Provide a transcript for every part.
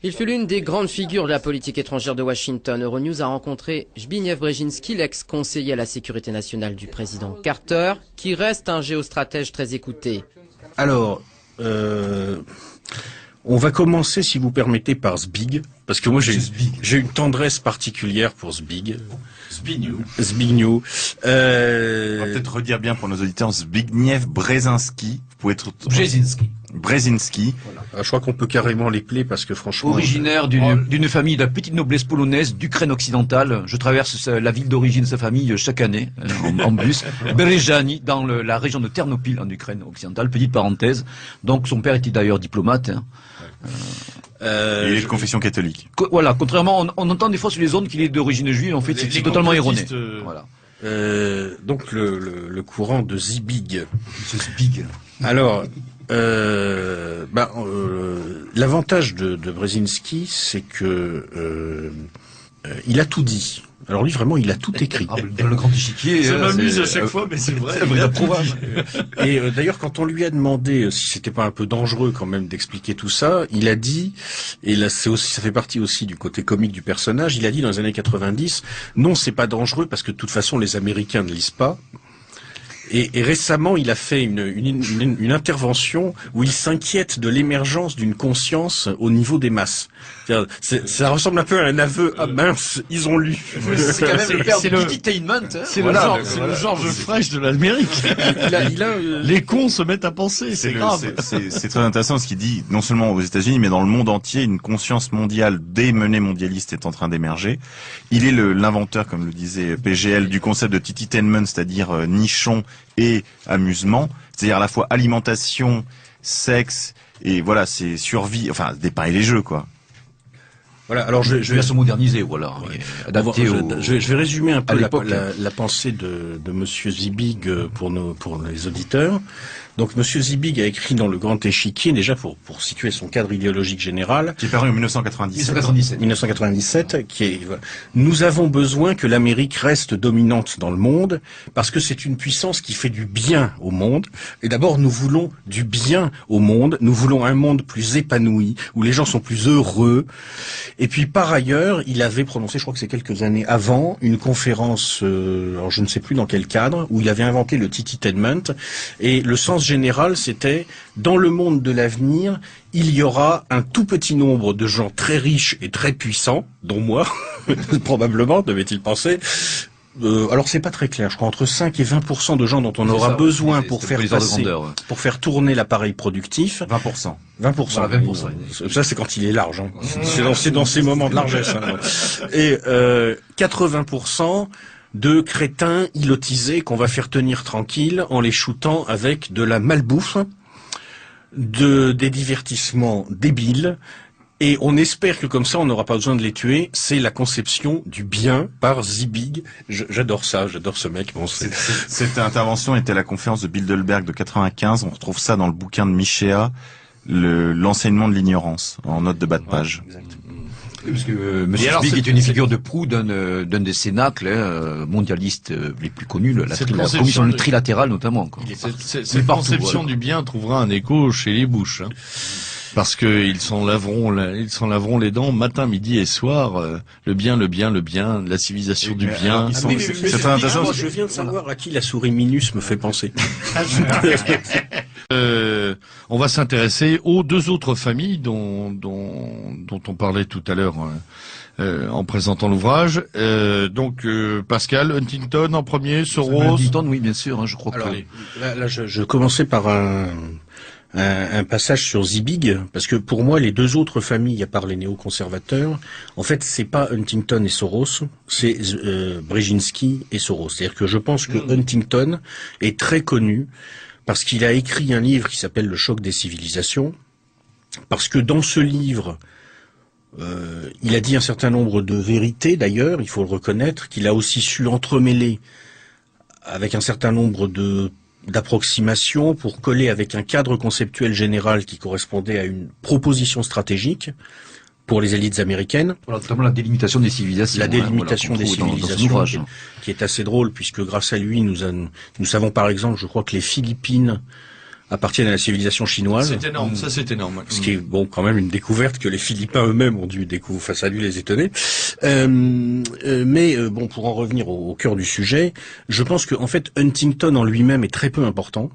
Il fut l'une des grandes figures de la politique étrangère de Washington. Euronews a rencontré Zbigniew Brzezinski, l'ex-conseiller à la sécurité nationale du président Carter, qui reste un géostratège très écouté. Alors, on va commencer, si vous permettez, par Zbig, parce que moi j'ai une tendresse particulière pour Zbig. Zbigniew. On va peut-être redire bien pour nos auditeurs, Zbigniew Brzezinski. Vous pouvez être... Brzezinski. Voilà. Je crois qu'on peut carrément l'épeler parce que franchement... Originaire d'une famille de la petite noblesse polonaise d'Ukraine occidentale. Je traverse la ville d'origine de sa famille chaque année en bus. Berezjani, dans la région de Ternopil en Ukraine occidentale. Petite parenthèse. Donc son père était d'ailleurs diplomate. Hein. Il est de confession catholique. Voilà, contrairement, on entend des fois sur les ondes qu'il est d'origine juive, en fait c'est totalement erroné. Voilà. Donc le courant de Zbig. Zbig. Alors, l'avantage de Brzezinski, c'est que il a tout dit. Alors lui, vraiment, il a tout écrit. Dans le grand échiquier. Ça m'amuse à chaque fois, mais c'est vrai. Et d'ailleurs, quand on lui a demandé si c'était pas un peu dangereux quand même d'expliquer tout ça, il a dit, et là ça fait partie aussi du côté comique du personnage, il a dit dans les années 90, non, c'est pas dangereux parce que de toute façon les Américains ne lisent pas. Et récemment, il a fait une intervention où il s'inquiète de l'émergence d'une conscience au niveau des masses. Ça ressemble un peu à un aveu. Ah mince, ils ont lu. C'est quand même le père de Edutainment. C'est le George Fresh de l'Amérique. Les cons se mettent à penser. C'est grave. C'est très intéressant ce qu'il dit. Non seulement aux États-Unis, mais dans le monde entier, une conscience mondiale des menées mondialistes est en train d'émerger. Il est l'inventeur, comme le disait PGL, du concept de Tititainment, c'est-à-dire nichon et amusement, c'est-à-dire à la fois alimentation, sexe et voilà, c'est survie, enfin des pains et les jeux quoi. Voilà, alors je vais se moderniser, voilà, adapter je vais résumer un peu la pensée de Monsieur Zbig pour les auditeurs. Donc Monsieur Zbig a écrit dans Le Grand Échiquier, déjà pour situer son cadre idéologique général, qui est paru en 1997, qui est nous avons besoin que l'Amérique reste dominante dans le monde parce que c'est une puissance qui fait du bien au monde. Et d'abord, nous voulons du bien au monde, nous voulons un monde plus épanoui où les gens sont plus heureux. Et puis par ailleurs, il avait prononcé, je crois que c'est quelques années avant, une conférence, alors je ne sais plus dans quel cadre, où il avait inventé le Tititainment, et le sens général, c'était dans le monde de l'avenir, il y aura un tout petit nombre de gens très riches et très puissants, dont moi, probablement, devait-il penser. Alors c'est pas très clair, je crois entre 5 et 20% de gens dont on aura besoin pour faire tourner l'appareil productif. 20%. 20%. Voilà, 20%. Ça c'est quand il est large. Hein. C'est dans ces moments de largesse. Hein. Et 80% de crétins ilotisés qu'on va faire tenir tranquilles en les shootant avec de la malbouffe, des divertissements débiles. Et on espère que comme ça, on n'aura pas besoin de les tuer. C'est la conception du bien par Zbig. J'adore ça, j'adore ce mec. Bon, cette intervention était à la conférence de Bilderberg de 95. On retrouve ça dans le bouquin de Michéa, l'enseignement de l'ignorance, en note de bas de page. Ouais, parce que M. Zbig est une figure de proue d'un des cénacles mondialistes les plus connus, la commission trilatérale notamment. Cette conception du bien trouvera un écho chez les Bush. Hein. Parce que ils s'en laveront les dents matin, midi et soir. Le bien, la civilisation du bien. C'est très intéressant. Moi, je viens de savoir à qui la souris Minus me fait penser. On va s'intéresser aux deux autres familles dont on parlait tout à l'heure en présentant l'ouvrage. Donc Pascal, Huntington en premier, Soros. Huntington, oui, bien sûr. Hein, je crois. Alors, là, je commençais par un passage sur Zbig, parce que pour moi, les deux autres familles, à part les néoconservateurs, en fait, c'est pas Huntington et Soros, c'est Brzezinski et Soros. C'est-à-dire que je pense que Huntington est très connu parce qu'il a écrit un livre qui s'appelle Le choc des civilisations, parce que dans ce livre, il a dit un certain nombre de vérités, d'ailleurs, il faut le reconnaître, qu'il a aussi su entremêler avec un certain nombre d'approximations pour coller avec un cadre conceptuel général qui correspondait à une proposition stratégique pour les élites américaines. Notamment la délimitation des civilisations. La délimitation des civilisations, qui est assez drôle, puisque grâce à lui, nous savons par exemple, je crois que les Philippines appartiennent à la civilisation chinoise. C'est énorme, ça c'est énorme. Ce qui est bon, quand même une découverte que les Philippins eux-mêmes ont dû découvrir. Enfin, ça a dû les étonner. Mais bon, pour en revenir au cœur du sujet, je pense que en fait Huntington en lui-même est très peu important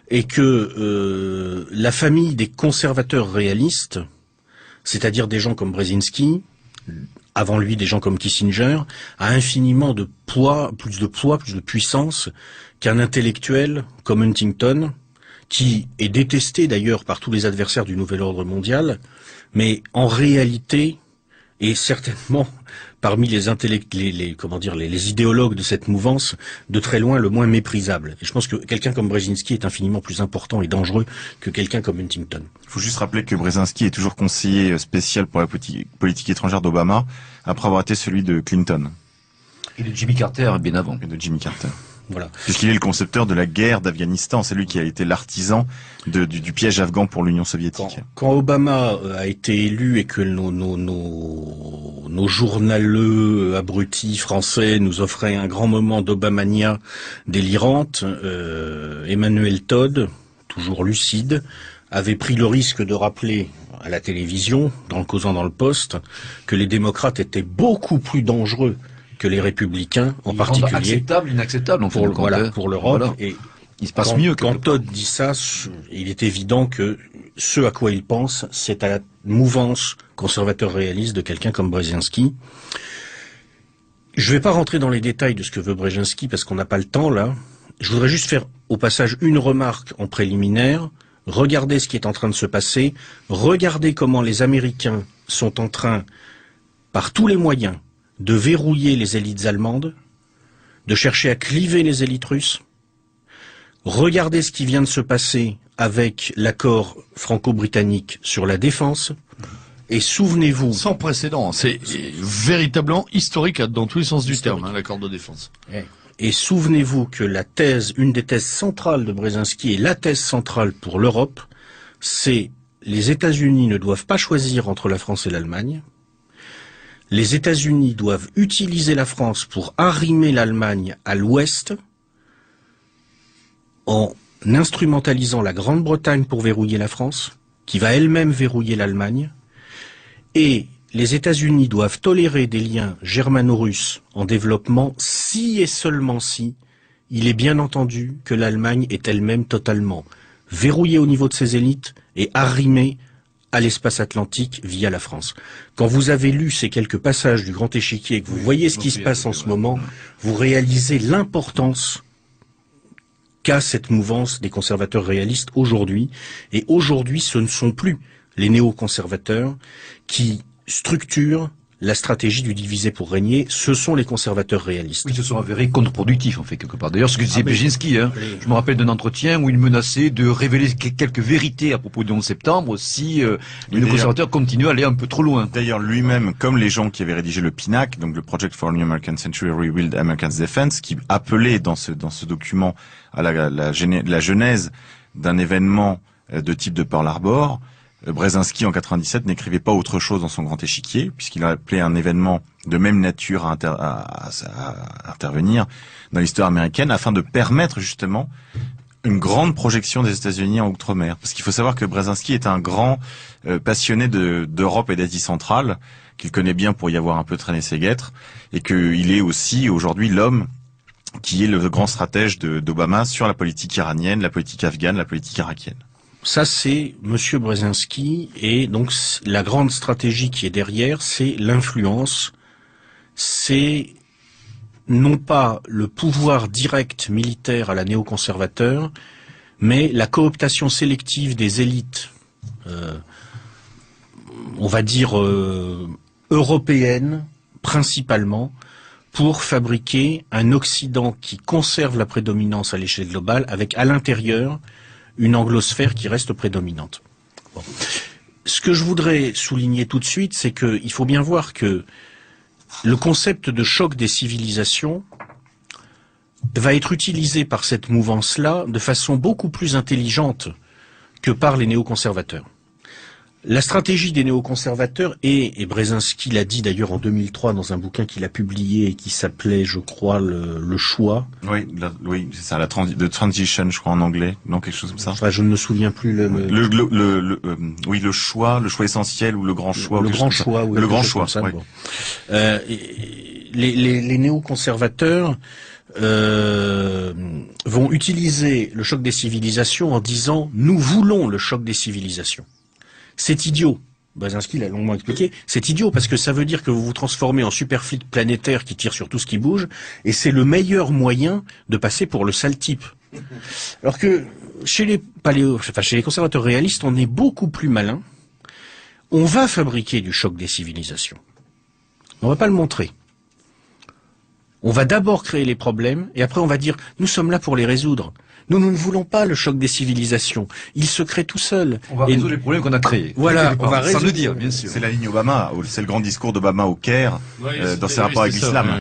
et que la famille des conservateurs réalistes, c'est-à-dire des gens comme Brzezinski, avant lui des gens comme Kissinger, a infiniment de poids, plus de puissance qu'un intellectuel comme Huntington, qui est détesté d'ailleurs par tous les adversaires du nouvel ordre mondial, mais en réalité est certainement parmi les idéologues de cette mouvance de très loin le moins méprisable. Et je pense que quelqu'un comme Brzezinski est infiniment plus important et dangereux que quelqu'un comme Huntington. Il faut juste rappeler que Brzezinski est toujours conseiller spécial pour la politique étrangère d'Obama, après avoir été celui de Clinton. Et de Jimmy Carter, bien avant. Et de Jimmy Carter. Voilà. Puisqu'il est le concepteur de la guerre d'Afghanistan, c'est lui qui a été l'artisan du piège afghan pour l'Union soviétique. Quand Obama a été élu et que nos journaleux abrutis français nous offraient un grand moment d'Obamania délirante, Emmanuel Todd, toujours lucide, avait pris le risque de rappeler à la télévision, en causant dans le Poste, que les démocrates étaient beaucoup plus dangereux que les républicains, en particulier. Acceptable, inacceptable, en fait, pour l'Europe. Voilà. Et il se passe mieux. Quand Todd dit ça, il est évident que ce à quoi il pense, c'est à la mouvance conservateur réaliste de quelqu'un comme Brzezinski. Je vais pas rentrer dans les détails de ce que veut Brzezinski parce qu'on n'a pas le temps là. Je voudrais juste faire au passage une remarque en préliminaire. Regardez ce qui est en train de se passer. Regardez comment les Américains sont en train, par tous les moyens, de verrouiller les élites allemandes, de chercher à cliver les élites russes. Regardez ce qui vient de se passer avec l'accord franco-britannique sur la défense. Et souvenez-vous... Sans précédent, c'est véritablement historique dans tous les sens du terme, l'accord de défense. Et souvenez-vous que une des thèses centrales de Brzezinski et la thèse centrale pour l'Europe, c'est les États-Unis ne doivent pas choisir entre la France et l'Allemagne. Les États-Unis doivent utiliser la France pour arrimer l'Allemagne à l'ouest en instrumentalisant la Grande-Bretagne pour verrouiller la France, qui va elle-même verrouiller l'Allemagne. Et les États-Unis doivent tolérer des liens germano-russes en développement si et seulement si il est bien entendu que l'Allemagne est elle-même totalement verrouillée au niveau de ses élites et arrimée à l'espace atlantique via la France. Quand vous avez lu ces quelques passages du Grand Échiquier et que vous voyez ce qui se passe en ce moment, vous réalisez l'importance qu'a cette mouvance des conservateurs réalistes aujourd'hui. Et aujourd'hui, ce ne sont plus les néoconservateurs qui structurent la stratégie du diviser pour régner, ce sont les conservateurs réalistes. Oui, ils se sont avérés contre-productifs, en fait, quelque part. D'ailleurs, ce que disait Brzezinski, je me rappelle d'un entretien où il menaçait de révéler quelques vérités à propos du 11 septembre si les conservateurs continuaient à aller un peu trop loin. D'ailleurs, lui-même, comme les gens qui avaient rédigé le PNAC, donc le Project for a New American Century Rebuild America's Defense, qui appelait dans ce document à la genèse d'un événement de type de Pearl Harbor, Brzezinski en 97 n'écrivait pas autre chose dans son Grand Échiquier, puisqu'il a appelé un événement de même nature à intervenir dans l'histoire américaine afin de permettre justement une grande projection des États-Unis en outre-mer. Parce qu'il faut savoir que Brzezinski est un grand passionné d'Europe et d'Asie centrale, qu'il connaît bien pour y avoir un peu traîné ses guêtres, et qu'il est aussi aujourd'hui l'homme qui est le grand stratège d'Obama sur la politique iranienne, la politique afghane, la politique irakienne. Ça, c'est Monsieur Brzezinski, et donc la grande stratégie qui est derrière, c'est l'influence, c'est non pas le pouvoir direct militaire à la néoconservateur, mais la cooptation sélective des élites, on va dire européennes, principalement, pour fabriquer un Occident qui conserve la prédominance à l'échelle globale, avec à l'intérieur une anglosphère qui reste prédominante. Bon. Ce que je voudrais souligner tout de suite, c'est qu'il faut bien voir que le concept de choc des civilisations va être utilisé par cette mouvance-là de façon beaucoup plus intelligente que par les néoconservateurs. La stratégie des néoconservateurs, et Brzezinski l'a dit d'ailleurs en 2003 dans un bouquin qu'il a publié et qui s'appelait, je crois, le choix. Oui, c'est ça, the transition, je crois en anglais, non, quelque chose comme ça. Enfin, je ne me souviens plus le choix essentiel ou le grand choix. Le grand choix, oui. Le grand choix, ça, oui. bon. Les néoconservateurs vont utiliser le choc des civilisations en disant nous voulons le choc des civilisations. C'est idiot. Brzezinski l'a longuement expliqué. C'est idiot parce que ça veut dire que vous vous transformez en superflic planétaire qui tire sur tout ce qui bouge et c'est le meilleur moyen de passer pour le sale type. Alors que chez les conservateurs réalistes, on est beaucoup plus malin. On va fabriquer du choc des civilisations. On va pas le montrer. On va d'abord créer les problèmes et après on va dire nous sommes là pour les résoudre. Nous ne voulons pas le choc des civilisations. Il se crée tout seul. On va résoudre les problèmes qu'on a créés. Voilà, on va sans le dire, bien sûr. C'est la ligne Obama, c'est le grand discours d'Obama au Caire dans ses rapports avec l'islam.